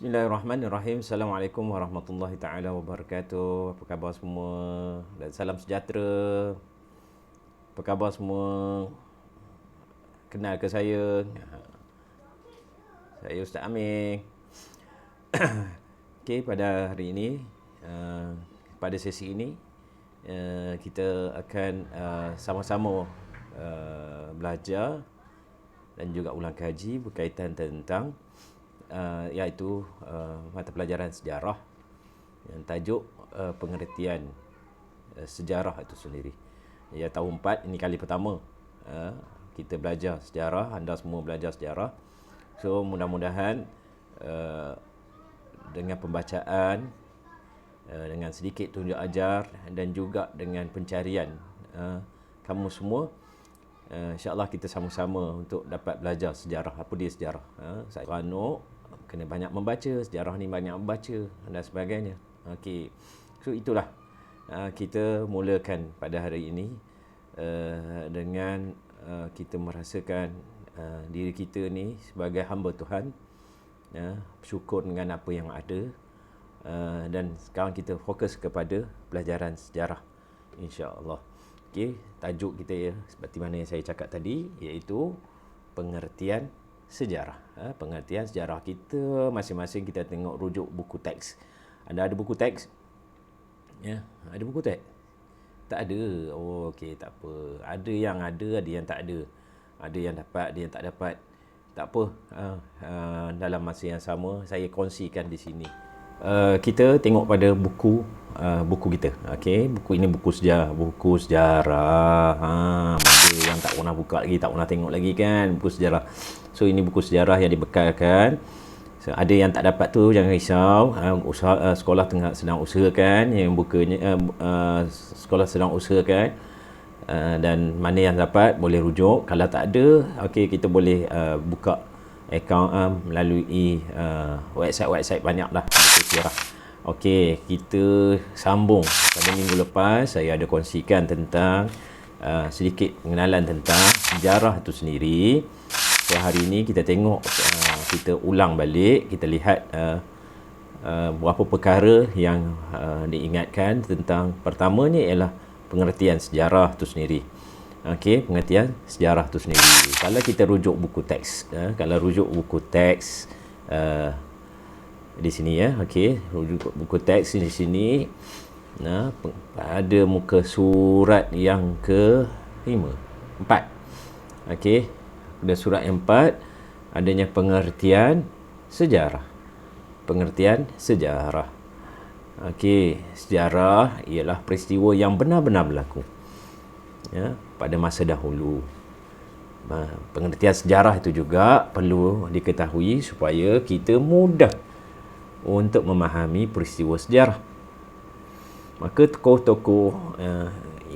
Bismillahirrahmanirrahim. Assalamualaikum warahmatullahi taala wabarakatuh. Apa khabar semua? Dan salam sejahtera. Apa khabar semua? Kenal ke saya? Saya Ustaz Amir. Okey, pada hari ini, pada sesi ini, kita akan sama-sama belajar dan juga ulang kaji berkaitan tentang iaitu mata pelajaran sejarah yang tajuk pengertian sejarah itu sendiri. Ya, tahun 4 ini kali pertama kita belajar sejarah, anda semua belajar sejarah. So mudah-mudahan dengan pembacaan, dengan sedikit tunjuk ajar dan juga dengan pencarian kamu semua, insya-Allah kita sama-sama untuk dapat belajar sejarah. Apa dia sejarah? Saya kena banyak membaca, sejarah ni banyak membaca dan sebagainya. Okey. So itulah kita mulakan pada hari ini dengan kita merasakan diri kita ni sebagai hamba Tuhan, bersyukur dengan apa yang ada, dan sekarang kita fokus kepada pelajaran sejarah, insya-Allah. Okey, tajuk kita ya seperti mana yang saya cakap tadi, iaitu pengertian sejarah. Pengertian sejarah kita masing-masing kita tengok rujuk buku teks. Anda ada buku teks? Ya, ada buku teks? Tak ada. Oh, okey, tak apa. Ada yang tak ada. Ada yang dapat, ada yang tak dapat. Tak apa. Dalam masa yang sama saya kongsikan di sini. Kita tengok pada buku kita. Okey, buku ini buku sejarah. Ada yang tak pernah buka lagi, tak pernah tengok lagi kan, buku sejarah. So ini buku sejarah yang dibekalkan. So, ada yang tak dapat tu jangan risau. Sekolah sedang usahakan, yang bukanya sekolah sedang usahakan. Dan mana yang dapat boleh rujuk. Kalau tak ada, okey, kita boleh buka akaun melalui website banyaklah buku sejarah. Okey, kita sambung. Pada minggu lepas saya ada kongsikan tentang sedikit pengenalan tentang sejarah itu sendiri. So hari ini kita tengok, kita ulang balik, kita lihat beberapa perkara yang diingatkan tentang. Pertamanya ialah pengertian sejarah itu sendiri. Okey, pengertian sejarah itu sendiri. Kalau kita rujuk buku teks, di sini ya, okey, rujuk buku teks di sini. Nah, pada muka surat yang ke-4. Okey, pada surat yang 4 adanya pengertian sejarah. Pengertian sejarah. Okey, sejarah ialah peristiwa yang benar-benar berlaku, ya, pada masa dahulu. Pengertian sejarah itu juga perlu diketahui supaya kita mudah untuk memahami peristiwa sejarah. Maka tokoh-tokoh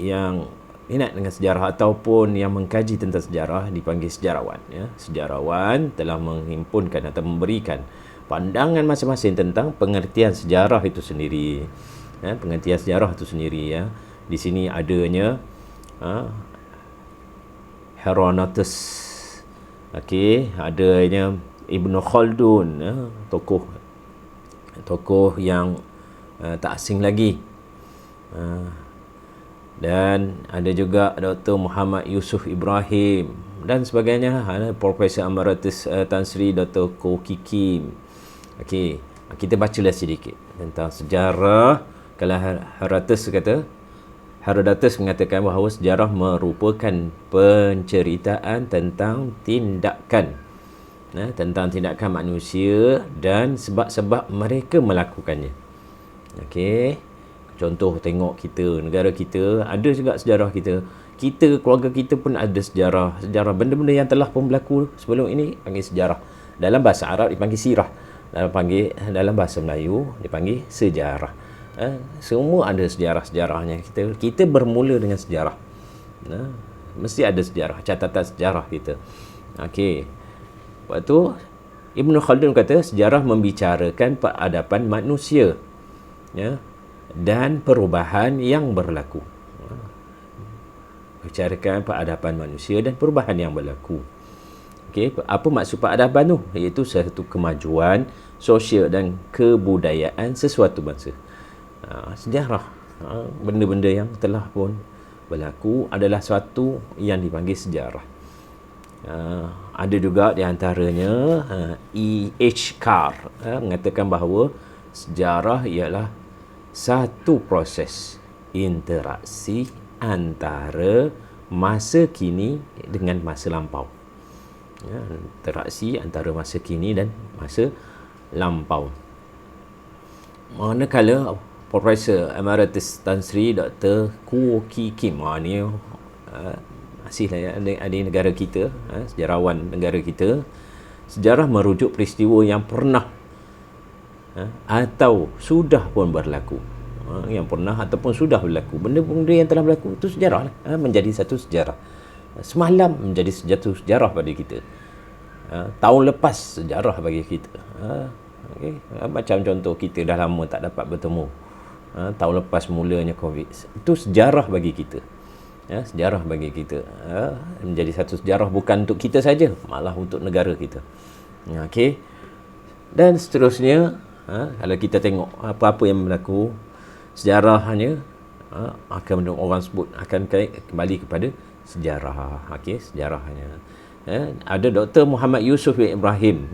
yang minat dengan sejarah ataupun yang mengkaji tentang sejarah dipanggil sejarawan, ya. Sejarawan telah menghimpunkan atau memberikan pandangan masing-masing tentang pengertian sejarah itu sendiri, ya, pengertian sejarah itu sendiri, ya. Di sini adanya Herodotus, okey, adanya Ibn Khaldun, ya, tokoh yang tak asing lagi. Dan ada juga Dr. Muhammad Yusuf Ibrahim dan sebagainya. Profesor Emeritus Tan Sri Dr. Ko Kikim. Okey, kita bacalah sedikit tentang sejarah. Kalau Herodotus mengatakan bahawa sejarah merupakan penceritaan tentang tindakan manusia dan sebab-sebab mereka melakukannya. Okey, contoh tengok kita, negara kita ada juga sejarah kita. Keluarga kita pun ada sejarah benda-benda yang telah pun berlaku sebelum ini panggil sejarah. Dalam bahasa Arab dipanggil sirah. Dalam bahasa Melayu dipanggil sejarah. Semua ada sejarah-sejarahnya. Kita bermula dengan sejarah. Mesti ada sejarah, catatan sejarah kita. Okey. Lepas tu Ibn Khaldun kata sejarah membicarakan peradaban manusia, ya, dan perubahan yang berlaku. Bicarakan peradaban manusia dan perubahan yang berlaku. Okey, apa maksud peradaban tu? Iaitu satu kemajuan sosial dan kebudayaan sesuatu bangsa. Sejarah, benda-benda yang telah pun berlaku adalah suatu yang dipanggil sejarah. Ada juga di antaranya E.H. Carr mengatakan bahawa sejarah ialah satu proses interaksi antara masa kini dengan masa lampau. Interaksi antara masa kini dan masa lampau. Manakala Profesor Emeritus Tan Sri Dr. Kuo Ki Kim ni masih ada negara kita, sejarawan negara kita, sejarah merujuk peristiwa yang pernah atau sudah pun berlaku, yang pernah ataupun sudah berlaku, benda-benda yang telah berlaku itu sejarah menjadi satu sejarah. Semalam menjadi satu sejarah bagi kita, tahun lepas sejarah bagi kita. Okay. Macam contoh, kita dah lama tak dapat bertemu, tahun lepas mulanya COVID, itu sejarah bagi kita. Sejarah bagi kita, menjadi satu sejarah bukan untuk kita saja, malah untuk negara kita. Okey. Dan seterusnya, kalau kita tengok apa-apa yang berlaku, sejarahnya akan orang sebut akan kembali kepada sejarah. Okey, sejarahnya. Ada Dr. Muhammad Yusuf Ibrahim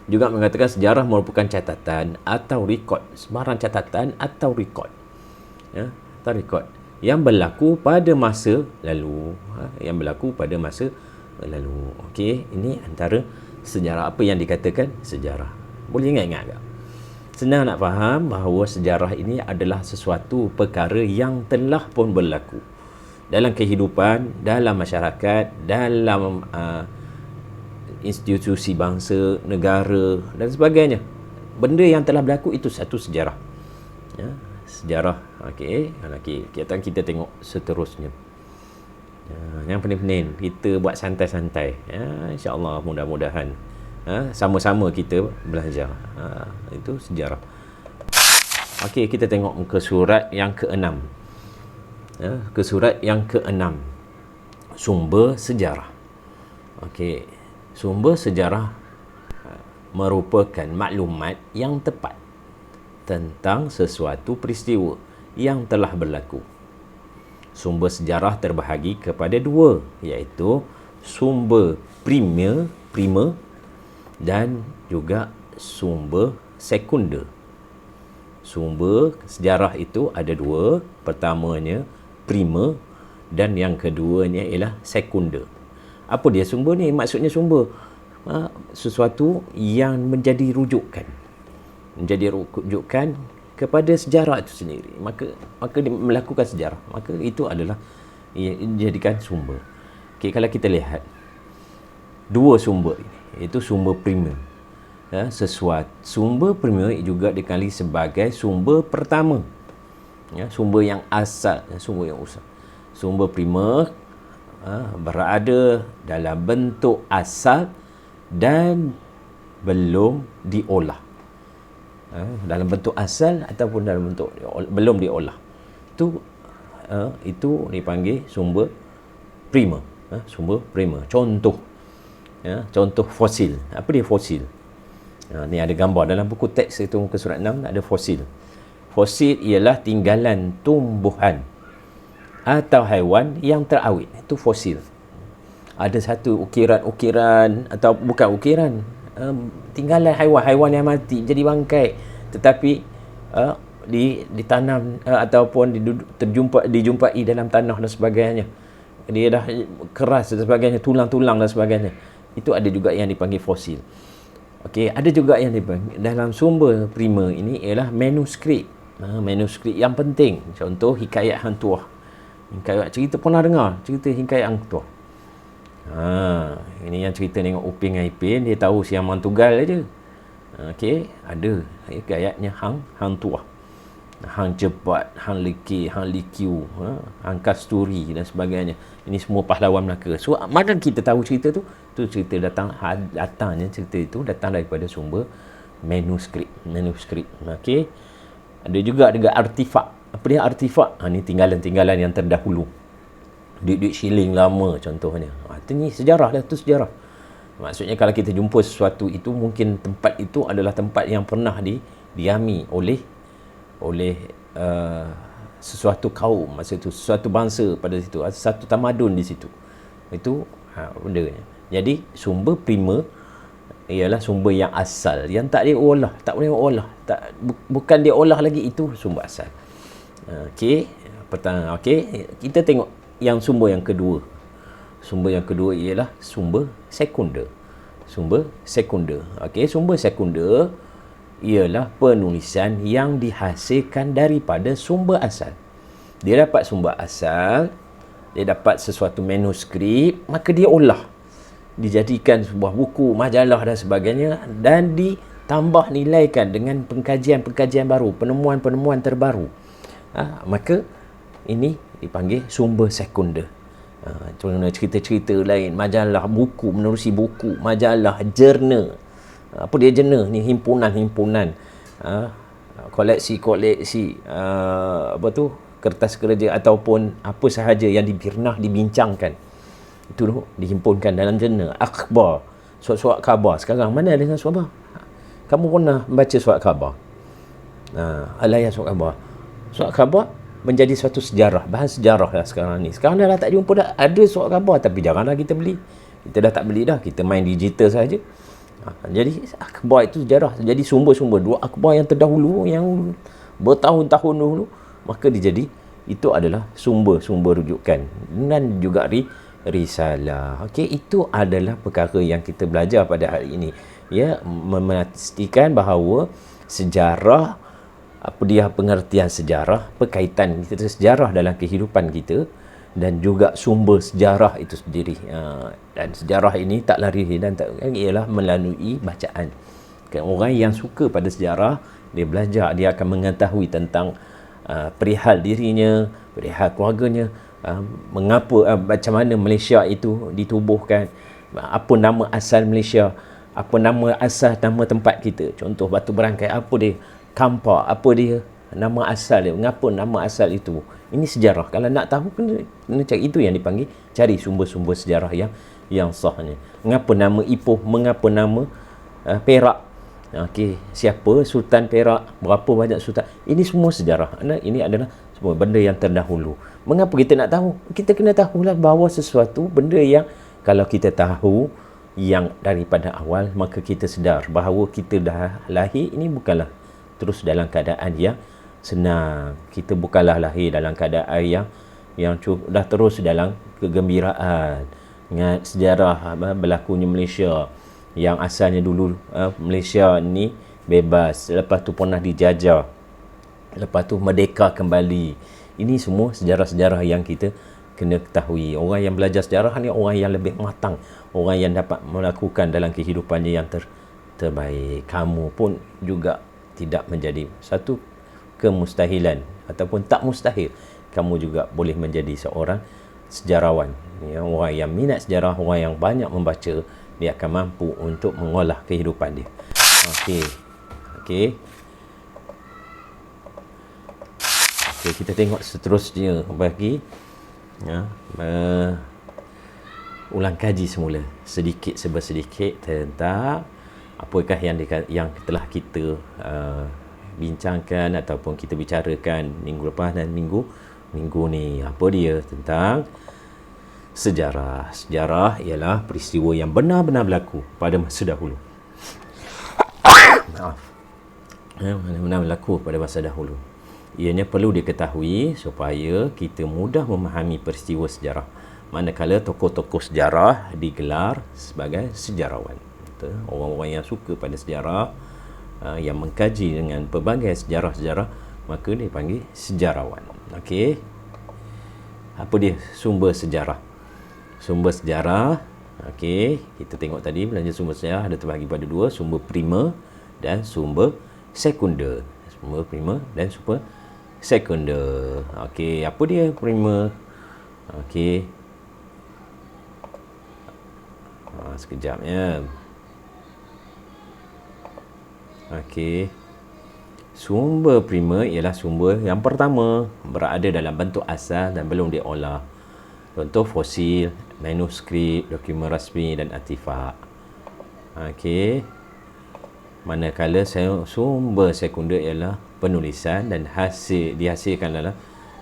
juga mengatakan sejarah merupakan catatan atau rekod, sebarang catatan atau rekod, atau rekod yang berlaku pada masa lalu, yang berlaku pada masa lalu. Okey, ini antara sejarah. Apa yang dikatakan sejarah? Boleh ingat-ingat tak? Senang nak faham bahawa sejarah ini adalah sesuatu perkara yang telah pun berlaku dalam kehidupan, dalam masyarakat, dalam institusi bangsa, negara dan sebagainya. Benda yang telah berlaku itu satu sejarah. Sejarah. Okey, kita tengok seterusnya. Yang penting-penting kita buat santai-santai. InsyaAllah mudah-mudahan sama-sama kita belajar. Itu sejarah. Okey, kita tengok muka surat yang ke-6. Ke surat yang ke-6. Sumber sejarah. Okey, sumber sejarah merupakan maklumat yang tepat tentang sesuatu peristiwa yang telah berlaku. Sumber sejarah terbahagi kepada dua, iaitu sumber primer dan juga sumber sekunder. Sumber sejarah itu ada dua, pertamanya primer dan yang keduanya ialah sekunder. Apa dia sumber ni? Maksudnya sumber sesuatu yang menjadi rujukan, kepada sejarah itu sendiri. Maka dia melakukan sejarah, maka itu adalah dijadikan sumber. Okey, kalau kita lihat dua sumber ini, iaitu sumber primer. Sumber primer juga dikenali sebagai sumber pertama. Sumber yang asal, sumber yang usah. Sumber primer berada dalam bentuk asal dan belum diolah. Dalam bentuk asal ataupun dalam bentuk belum diolah, itu dipanggil sumber primer. Sumber primer. Contoh fosil. Apa dia fosil? Ni ada gambar dalam buku teks itu, muka surat 6 ada fosil. Fosil ialah tinggalan tumbuhan atau haiwan yang terawet. Itu fosil. Ada satu ukiran atau bukan ukiran, tinggalan haiwan yang mati jadi bangkai, tetapi ditanam ataupun dijumpai dalam tanah dan sebagainya. Dia dah keras dan sebagainya, tulang-tulang dan sebagainya. Itu ada juga yang dipanggil fosil. Okey, ada juga yang dipanggil dalam sumber primer ini ialah manuskrip. Manuskrip yang penting. Contoh hikayat Hang Tuah. Hikayat cerita, pernah dengar cerita hikayat Hang Tuah? Ini yang cerita tengok Upin dengan Ipin, dia tahu siang Mantugal aja. Okey, ada hikayatnya Hang Tuah, Hang Jebat, Hang Leki, Hang Likiu, Hang Kasturi dan sebagainya. Ini semua pahlawan Melaka. So, mana kita tahu cerita tu? Tu cerita datangnya cerita itu datang daripada sumber manuskrip. Okey. Ada juga artifak. Apa dia artifak? Ni tinggalan-tinggalan yang terdahulu. Duit-duit shilling lama contohnya. Itu ni sejarah dah, tu sejarah. Maksudnya kalau kita jumpa sesuatu itu, mungkin tempat itu adalah tempat yang pernah didiami oleh uh, sesuatu kaum masa itu, sesuatu bangsa pada situ, satu tamadun di situ. Itu bendanya. Jadi sumber prima ialah sumber yang asal, yang tak dia olah, tak boleh olah, bukan dia olah lagi, itu sumber asal. Okey, pertama. Okey, kita tengok yang sumber yang kedua. Sumber yang kedua ialah sumber sekunder. Sumber sekunder. Okey, sumber sekunder ialah penulisan yang dihasilkan daripada sumber asal. Dia dapat sumber asal, dia dapat sesuatu manuskrip, maka dia olah, dijadikan sebuah buku, majalah dan sebagainya, dan ditambah nilaikan dengan pengkajian-pengkajian baru, penemuan-penemuan terbaru. Maka ini dipanggil sumber sekunder. Contohnya cerita-cerita lain, majalah, buku, menerusi buku, majalah, jurnal. Apa dia jurnal ni? Himpunan-himpunan, koleksi-koleksi, apa tu, kertas kerja ataupun apa sahaja yang pernah dibincangkan, itu dihimpunkan dalam jurnal. Akhbar, surat-surat khabar. Sekarang mana ada surat khabar? Kamu pernah baca surat khabar? Alayah surat khabar. Surat khabar menjadi suatu sejarah, bahan sejarah lah sekarang ni. Sekarang dah tak jumpa dah, ada surat khabar, tapi jaranglah kita beli. Kita dah tak beli dah, kita main digital saja. Jadi akhbar itu sejarah. Jadi sumber-sumber dua akhbar yang terdahulu, yang bertahun-tahun dulu, maka itu adalah sumber-sumber rujukan. Dan juga risalah. Okey, itu adalah perkara yang kita belajar pada hari ini. Ya, memastikan bahawa sejarah, apa dia pengertian sejarah, berkaitan kita sejarah dalam kehidupan kita, dan juga sumber sejarah itu sendiri. Dan sejarah ini tak lari dan tak ialah melalui bacaan. Orang yang suka pada sejarah, dia belajar, dia akan mengetahui tentang perihal dirinya, perihal keluarganya, mengapa, macam mana Malaysia itu ditubuhkan, apa nama asal Malaysia, apa nama asal nama tempat kita. Contoh Batu Berangkai, apa dia? Kampar, apa dia nama asal dia, mengapa nama asal itu. Ini sejarah. Kalau nak tahu, kena cari. Itu yang dipanggil cari sumber-sumber sejarah yang sahnya. Mengapa nama Ipoh, mengapa nama Perak, okey, siapa Sultan Perak, berapa banyak sultan. Ini semua sejarah. Ini adalah semua benda yang terdahulu. Mengapa kita nak tahu? Kita kena tahulah bahawa sesuatu benda yang kalau kita tahu yang daripada awal, maka kita sedar bahawa kita dah lahir ini bukanlah terus dalam keadaan yang senang. Kita bukanlah lahir dalam keadaan yang dah terus dalam kegembiraan. Ingat sejarah berlakunya Malaysia, yang asalnya dulu Malaysia ni bebas, lepas tu pernah dijajah, lepas tu merdeka kembali. Ini semua sejarah-sejarah yang kita kena ketahui. Orang yang belajar sejarah ni orang yang lebih matang, orang yang dapat melakukan dalam kehidupannya yang terbaik. Kamu pun juga tidak menjadi satu kemustahilan ataupun tak mustahil, kamu juga boleh menjadi seorang sejarawan. Ya, orang yang minat sejarah, orang yang banyak membaca, dia akan mampu untuk mengolah kehidupan dia. Okey, kita tengok seterusnya bagi ulang kaji semula sedikit sedikit tentang apakah yang telah kita bincangkan ataupun kita bicarakan minggu lepas dan minggu ni. Apa dia? Tentang sejarah. Sejarah ialah peristiwa yang benar-benar berlaku pada masa dahulu. Benar-benar berlaku pada masa dahulu. Ianya perlu diketahui supaya kita mudah memahami peristiwa sejarah. Manakala tokoh-tokoh sejarah digelar sebagai sejarawan. Orang-orang yang suka pada sejarah, yang mengkaji dengan pelbagai sejarah-sejarah, maka dia panggil sejarawan. Okey. Apa dia sumber sejarah? Sumber sejarah, okey, kita tengok tadi belanja sumber sejarah ada terbahagi pada dua, sumber prima dan sumber sekunder. Sumber prima dan sumber sekunder. Okey, apa dia prima? Okey. Sekejap ya. Okey. Sumber prima ialah sumber yang pertama berada dalam bentuk asal dan belum diolah. Contoh fosil, manuskrip, dokumen rasmi dan artifak. Okey. Manakala sumber sekunder ialah penulisan dan dihasilkan adalah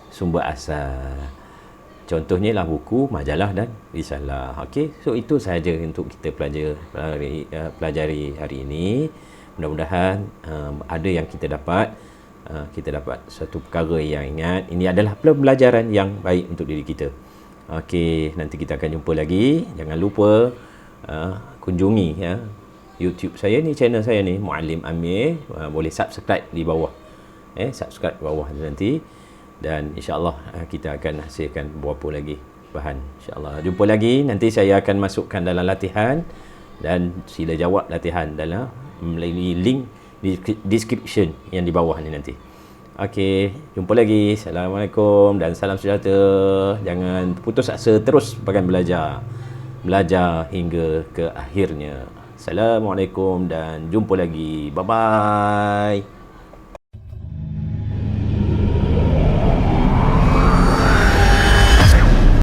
sumber asal. Contohnya lah buku, majalah dan risalah. Okey, so itu sahaja untuk kita pelajari hari ini. Mudah-mudahan ada yang kita dapat satu perkara yang ingat. Ini adalah pembelajaran yang baik untuk diri kita. Okey, nanti kita akan jumpa lagi. Jangan lupa kunjungi YouTube saya ni, channel saya ni, Muallim Amir. Boleh subscribe di bawah. Subscribe di bawah nanti. Dan insya-Allah kita akan hasilkan berapa lagi bahan. Insya-Allah jumpa lagi. Nanti saya akan masukkan dalam latihan dan sila jawab latihan dalam melalui link di description yang di bawah ni nanti. Okey, jumpa lagi. Assalamualaikum dan salam sejahtera. Jangan putus asa, terus pakai belajar. Belajar hingga ke akhirnya. Assalamualaikum dan jumpa lagi. Bye-bye.